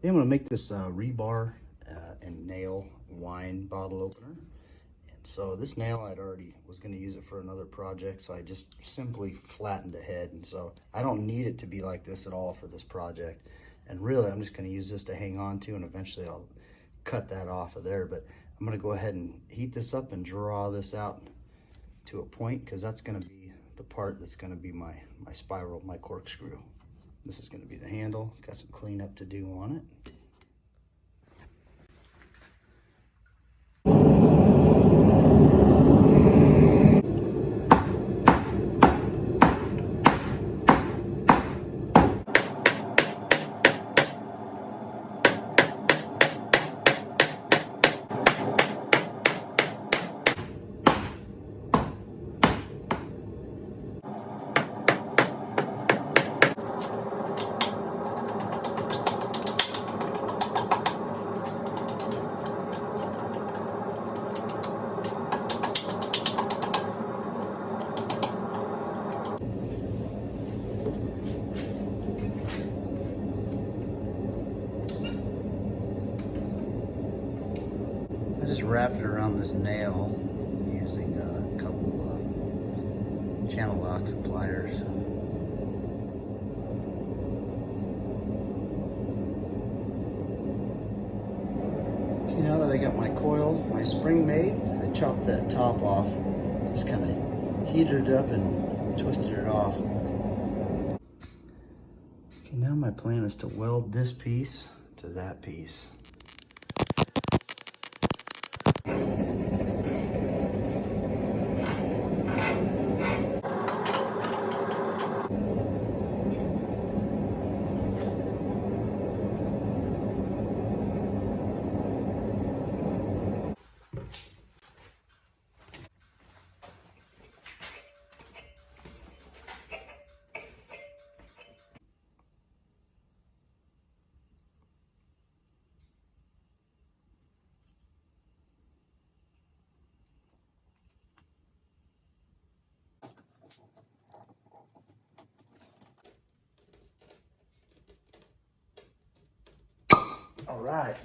I'm going to make this rebar and nail wine bottle opener. And so this nail, I'd already was going to use it for another project, so I just simply flattened the head. And so I don't need it to be like this at all for this project. And really, I'm just going to use this to hang on to, and eventually I'll cut that off of there. But I'm going to go ahead and heat this up and draw this out to a point, because that's going to be the part that's going to be my spiral, my corkscrew. This is going to be the handle. It's got some cleanup to do on it. I just wrapped it around this nail using a couple of channel locks and pliers. Okay, now that I got my coil, my spring made, I chopped that top off, just kind of heated it up and twisted it off. Okay, now my plan is to weld this piece to that piece. All right,